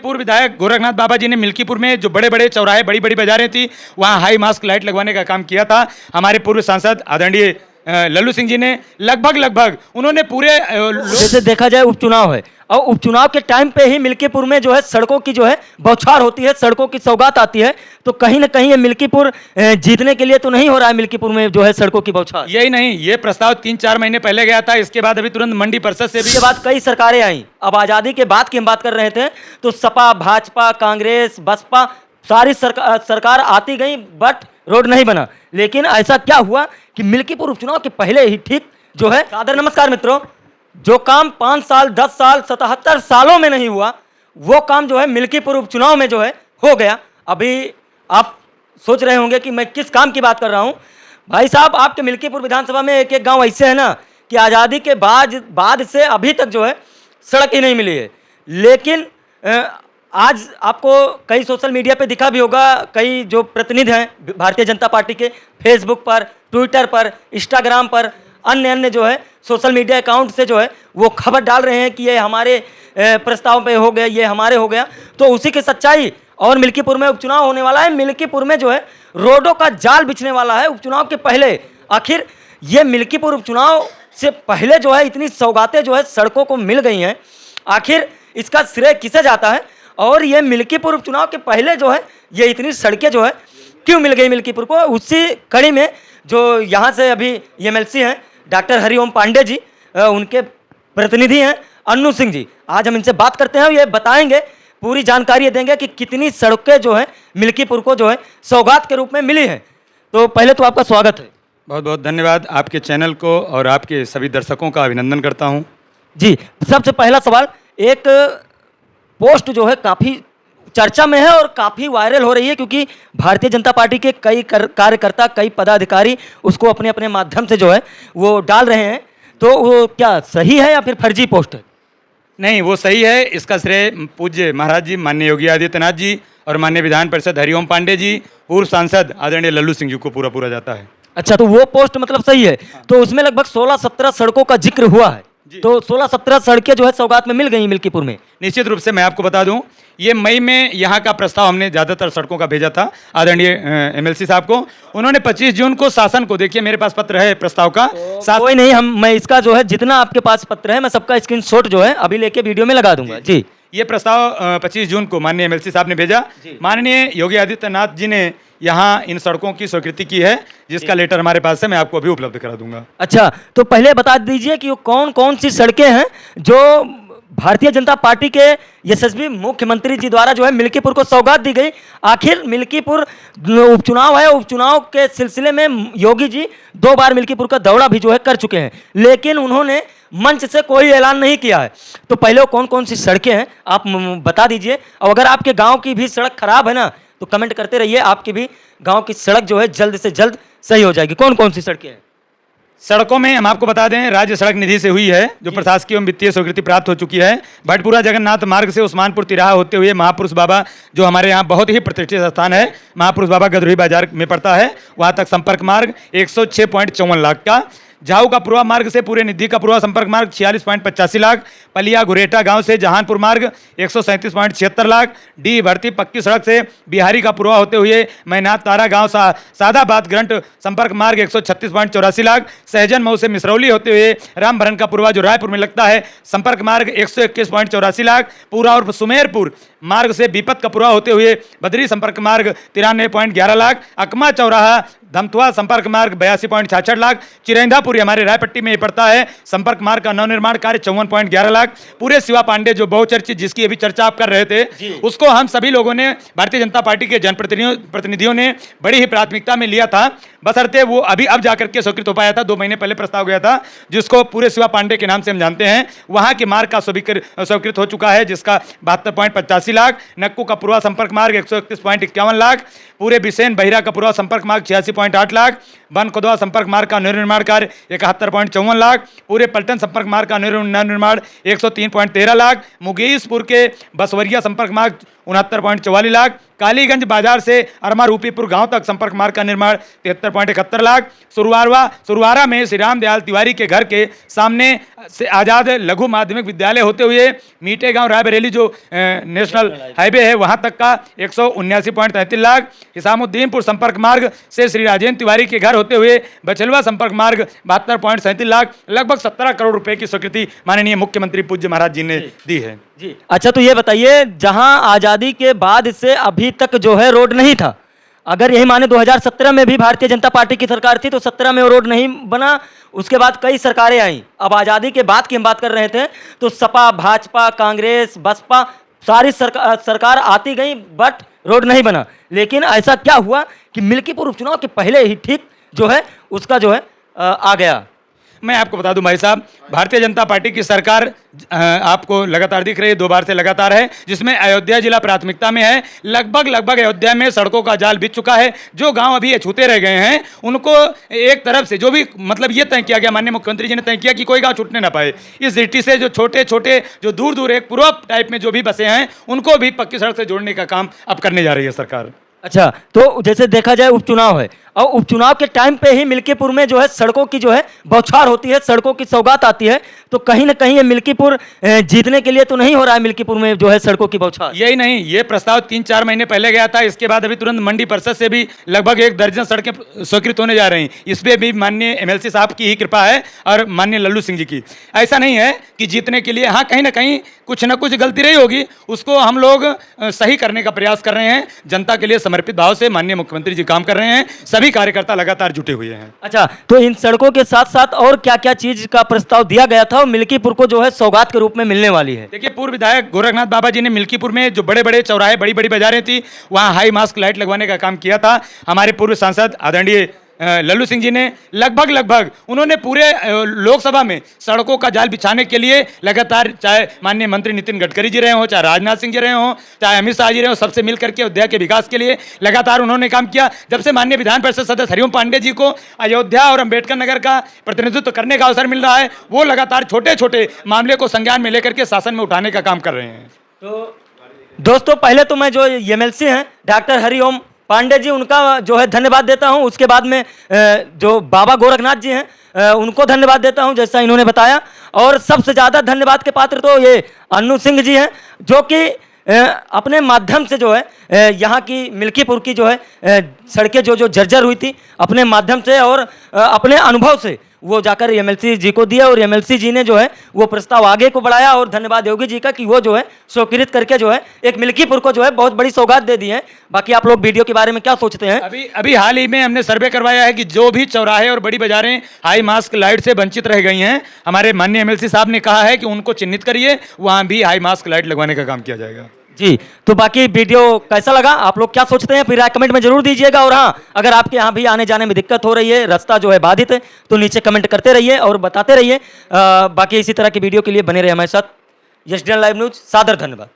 पूर्व विधायक गोरखनाथ बाबा जी ने मिल्कीपुर में जो बड़े बड़े चौराहे, बड़ी बड़ी बाजारें थी, वहाँ हाई मास्क लाइट लगवाने का काम किया था। हमारे पूर्व सांसद आदरणीय लल्लू सिंह जी ने लगभग उन्होंने पूरे जैसे देखा जाए उपचुनाव है और उपचुनाव के टाइम पे ही मिल्कीपुर में जो है सड़कों की जो है बौछार होती है, सड़कों की सौगात आती है। तो कहीं ना कहीं ये मिल्कीपुर जीतने के लिए तो नहीं हो रहा है मिल्कीपुर में जो है सड़कों की बौछार। यही नहीं, ये प्रस्ताव 3-4 महीने पहले गया था। इसके बाद अभी तुरंत मंडी परिषद से भी इसके बाद कई सरकारें आई। अब आज़ादी के बाद की हम बात कर रहे थे तो सपा, भाजपा, कांग्रेस, बसपा सारी सरकार आती गई बट रोड नहीं बना। लेकिन ऐसा क्या हुआ कि मिल्कीपुर उपचुनाव के पहले ही ठीक जो है सादर नमस्कार मित्रों, जो काम 5 साल 10 साल 77 सालों में नहीं हुआ वो काम जो है मिल्कीपुर उपचुनाव में जो है हो गया। अभी आप सोच रहे होंगे कि मैं किस काम की बात कर रहा हूं। भाई साहब, आपके मिल्कीपुर विधानसभा में एक एक गांव ऐसे है ना कि आज़ादी के बाद से अभी तक जो है सड़क ही नहीं मिली है। लेकिन आज आपको कई सोशल मीडिया पे दिखा भी होगा, कई जो प्रतिनिधि हैं भारतीय जनता पार्टी के फेसबुक पर, ट्विटर पर, इंस्टाग्राम पर, अन्य जो है सोशल मीडिया अकाउंट से जो है वो खबर डाल रहे हैं कि ये हमारे प्रस्ताव पे हो गया, ये हमारे हो गया। तो उसी की सच्चाई। और मिल्कीपुर में उपचुनाव होने वाला है, मिल्कीपुर में जो है रोडों का जाल बिछने वाला है उपचुनाव के पहले। आखिर ये मिल्कीपुर उपचुनाव से पहले जो है इतनी सौगातें जो है सड़कों को मिल गई हैं, आखिर इसका श्रेय किसे जाता है? और ये मिल्कीपुर उपचुनाव के पहले जो है ये इतनी सड़कें जो है क्यों मिल गई मिल्कीपुर को? उसी कड़ी में जो यहाँ से अभी एमएलसी हैं डॉक्टर हरिओम पांडे जी, उनके प्रतिनिधि हैं अन्नू सिंह जी, आज हम इनसे बात करते हैं। ये बताएंगे, पूरी जानकारी देंगे कि कितनी सड़कें जो है मिल्कीपुर को जो है सौगात के रूप में मिली हैं। तो पहले तो आपका स्वागत है। बहुत बहुत धन्यवाद। आपके चैनल को और आपके सभी दर्शकों का अभिनंदन करता हूं। जी, सबसे पहला सवाल, एक पोस्ट जो है काफ़ी चर्चा में है और काफ़ी वायरल हो रही है क्योंकि भारतीय जनता पार्टी के कई कार्यकर्ता, कई पदाधिकारी उसको अपने अपने माध्यम से जो है वो डाल रहे हैं। तो वो क्या सही है या फिर फर्जी पोस्ट है? नहीं, वो सही है। इसका श्रेय पूज्य महाराज जी, माननीय योगी आदित्यनाथ जी और माननीय विधान परिषद हरिओम पांडे जी, पूर्व सांसद आदरणीय लल्लू सिंह जी को पूरा जाता है। अच्छा, तो वो पोस्ट मतलब सही है। तो उसमें लगभग 16-17 सड़कों का जिक्र हुआ है। तो 16-17 सड़कें जो है सौगात में मिल गई मिल्कीपुर में। निश्चित रूप से मैं आपको बता दूं, ये मई में यहाँ का प्रस्ताव हमने ज़्यादातर सड़कों का भेजा था आदरणीय एमएलसी साहब को। उन्होंने 25 जून को शासन को, देखिए मेरे पास पत्र है प्रस्ताव का। कोई नहीं, मैं इसका जो है जितना आपके पास पत्र है मैं सबका स्क्रीनशॉट जो है अभी लेके वीडियो में लगा दूंगा। जी, ये प्रस्ताव 25 जून को माननीय एमएलसी साहब ने भेजा। माननीय योगी आदित्यनाथ जी ने यहाँ इन सड़कों की स्वीकृति की है, जिसका लेटर हमारे पास है, मैं आपको अभी उपलब्ध करा दूंगा। अच्छा, तो पहले बता दीजिए कि कौन कौन सी सड़कें हैं जो भारतीय जनता पार्टी के यशस्वी मुख्यमंत्री जी द्वारा जो है मिल्कीपुर को सौगात दी गई। आखिर मिल्कीपुर उपचुनाव है, उपचुनाव के सिलसिले में योगी जी 2 बार मिल्कीपुर का दौरा भी जो है कर चुके हैं, लेकिन उन्होंने मंच से कोई ऐलान नहीं किया है। तो पहले कौन कौन सी सड़कें हैं आप बता दीजिए। और अगर आपके गाँव की भी सड़क खराब है ना तो कमेंट करते रहिए, आपकी भी गाँव की सड़क जो है जल्द से जल्द सही हो जाएगी। कौन कौन सी सड़कें हैं? सड़कों में हम आपको बता दें, राज्य सड़क निधि से हुई है, जो प्रशासकीय एवं वित्तीय स्वीकृति प्राप्त हो चुकी है। भटपुरा जगन्नाथ मार्ग से उस्मानपुर तिराहा होते हुए महापुरुष बाबा, जो हमारे यहाँ बहुत ही प्रतिष्ठित स्थान है, महापुरुष बाबा गदरुही बाजार में पड़ता है, वहाँ तक संपर्क मार्ग 106.54 लाख का। झाऊ का पूर्वा मार्ग से पूरे निधि का पूर्वा संपर्क मार्ग 46.85 लाख। पलिया गुरेटा गांव से जहानपुर मार्ग 137.76 लाख। डी भर्ती पक्की सड़क से बिहारी का पूर्वा होते हुए मैनाथ तारा गांव सादाबाद ग्रंट संपर्क मार्ग 136.84 लाख। सहजन मऊ से मिसरौली होते हुए रामभरन का पूर्वा जो रायपुर में लगता है संपर्क मार्ग 121.84 लाख। पूरा और सुमेरपुर मार्ग से बीपत का पूर्वा होते हुए बदरी संपर्क मार्ग 93.11 लाख। अकमा चौराहा धमतुआ संपर्क मार्ग 82.66 लाख। चिरेंदापुरी हमारे रायपट्टी में पड़ता है, संपर्क मार्ग का नवनिर्माण कार्य 54.11 लाख। पूरे शिवा पांडे जो बहुचर्चित, जिसकी अभी चर्चा आप कर रहे थे, उसको हम सभी लोगों ने, भारतीय जनता पार्टी के जनप्रतिनिधियों ने बड़ी ही प्राथमिकता में लिया था, बशर्ते वो अभी अब जाकर के स्वीकृत हो पाया था। 2 महीने पहले प्रस्ताव गया था, जिसको पूरे शिवा पांडे के नाम से हम जानते हैं। वहाँ के मार्ग का स्वीकृत हो चुका है, जिसका 72.85 लाख। नक्कू का पूर्वा संपर्क मार्ग 131.51 लाख। पूरे बिसेन बहिरा का पूर्वा संपर्क मार्ग 86.8 लाख। वन खुदवा संपर्क मार्ग का निर्माण कार्य 71.54 लाख। पूरे पलटन संपर्क मार्ग का निर्माण 103.13 लाख। मुगेशपुर के बसवरिया संपर्क मार्ग 69.44 लाख। कालीगंज बाजार से अरमा रूपीपुर गांव तक संपर्क मार्ग का निर्माण 73.71 लाख। सुरवारा में श्री राम दयाल तिवारी के घर के सामने से आजाद लघु माध्यमिक विद्यालय होते हुए मीठे गांव रायबरेली जो नेशनल हाईवे है वहां तक का 179.33 लाख। हिसामुद्दीनपुर संपर्क मार्ग से श्री राजेंद्र तिवारी के घर होते हुए बछलवा संपर्क मार्ग 72.37 लाख। लगभग 17 करोड़ रुपए की स्वीकृति माननीय मुख्यमंत्री पूज्य महाराज जी ने दी है। जी अच्छा, तो ये बताइए, जहां आज़ादी के बाद से अभी तक जो है रोड नहीं था, अगर यही माने 2017 में भी भारतीय जनता पार्टी की सरकार थी तो 17 में वो रोड नहीं बना, उसके बाद कई सरकारें आई। अब आज़ादी के बाद की हम बात कर रहे थे तो सपा, भाजपा, कांग्रेस, बसपा सारी सरकार आती गई बट रोड नहीं बना। लेकिन ऐसा क्या हुआ कि मिल्कीपुर उपचुनाव के पहले ही ठीक जो है उसका जो है आ गया। मैं आपको बता दूं भाई साहब, भारतीय जनता पार्टी की सरकार आपको लगातार दिख रही है, 2 बार से लगातार है, जिसमें अयोध्या जिला प्राथमिकता में है। लगभग अयोध्या में सड़कों का जाल बिछ चुका है। जो गांव अभी अछूते रह गए हैं उनको एक तरफ से जो भी मतलब ये तय किया गया, माननीय मुख्यमंत्री जी ने तय किया कि कोई गांव छूटने ना पाए। इस दृष्टि से जो छोटे छोटे जो दूर दूर एक पूर्व टाइप में जो भी बसे हैं उनको भी पक्की सड़क से जोड़ने का काम अब करने जा रही है सरकार। अच्छा, तो जैसे देखा जाए उपचुनाव है और उपचुनाव के टाइम पे ही मिल्कीपुर में जो है सड़कों की जो है बौछार होती है, सड़कों की सौगात आती है, तो कहीं ना कहीं ये मिल्कीपुर जीतने के लिए तो नहीं हो रहा है मिल्कीपुर में जो है सड़कों की बौछार। यही नहीं, ये प्रस्ताव 3-4 महीने पहले गया था। इसके बाद अभी तुरंत मंडी परिषद से भी लगभग 1 दर्जन सड़कें स्वीकृत होने जा रही हैं। इसमें भी माननीय MLC साहब की ही कृपा है और माननीय लल्लू सिंह जी की। ऐसा नहीं है कि जीतने के लिए, हाँ कहीं ना कहीं कुछ ना कुछ गलती रही होगी, उसको हम लोग सही करने का प्रयास कर रहे हैं। जनता के लिए समर्पित भाव से माननीय मुख्यमंत्री जी काम कर रहे हैं, सभी कार्यकर्ता लगातार जुटे हुए हैं। अच्छा, तो इन सड़कों के साथ साथ और क्या क्या चीज का प्रस्ताव दिया गया था और मिल्कीपुर को जो है सौगात के रूप में मिलने वाली है? देखिए, पूर्व विधायक गोरखनाथ बाबा जी ने मिल्कीपुर में जो बड़े बड़े चौराहे, बड़ी बड़ी बाजारें थी, वहाँ हाई मास्क लाइट लगवाने का काम किया था। हमारे पूर्व सांसद आदरणीय लल्लू सिंह जी ने लगभग उन्होंने पूरे लोकसभा में सड़कों का जाल बिछाने के लिए लगातार, चाहे माननीय मंत्री नितिन गडकरी जी रहे हों, चाहे राजनाथ सिंह जी रहे हों, चाहे अमित शाह जी रहे हों, सबसे मिल करके अयोध्या के विकास के लिए लगातार उन्होंने काम किया। जब से माननीय विधान परिषद सदस्य हरिओम पांडे जी को अयोध्या और अम्बेडकर नगर का प्रतिनिधित्व करने का अवसर मिल रहा है, वो लगातार छोटे छोटे मामले को संज्ञान में लेकर के शासन में उठाने का काम कर रहे हैं। तो दोस्तों, पहले तो मैं जो MLC हैं डॉक्टर हरिओम पांडे जी, उनका जो है धन्यवाद देता हूं। उसके बाद में जो बाबा गोरखनाथ जी हैं उनको धन्यवाद देता हूं, जैसा इन्होंने बताया। और सबसे ज़्यादा धन्यवाद के पात्र तो ये अन्नू सिंह जी हैं, जो कि अपने माध्यम से जो है यहाँ की मिल्कीपुर की जो है सड़कें जो जर्जर हुई थी, अपने माध्यम से और अपने अनुभव से वो जाकर MLC जी को दिया और MLC जी ने जो है वो प्रस्ताव आगे को बढ़ाया। और धन्यवाद योगी जी का कि वो जो है स्वीकृत करके जो है एक मिल्कीपुर को जो है बहुत बड़ी सौगात दे दी है। बाकी आप लोग वीडियो के बारे में क्या सोचते हैं? अभी हाल ही में हमने सर्वे करवाया है कि जो भी चौराहे और बड़ी बाजारें हाई मास्क लाइट से वंचित रह गई हैं, हमारे माननीय MLC साहब ने कहा है कि उनको चिन्हित करिए, वहाँ भी हाई मास्क लाइट लगवाने का काम किया जाएगा। जी, तो बाकी वीडियो कैसा लगा, आप लोग क्या सोचते हैं, फिर कमेंट में जरूर दीजिएगा। और हाँ, अगर आपके यहाँ भी आने जाने में दिक्कत हो रही है, रास्ता जो है बाधित है, तो नीचे कमेंट करते रहिए और बताते रहिए। बाकी इसी तरह की वीडियो के लिए बने रहे हमारे साथ। SDN लाइव न्यूज, सादर धन्यवाद।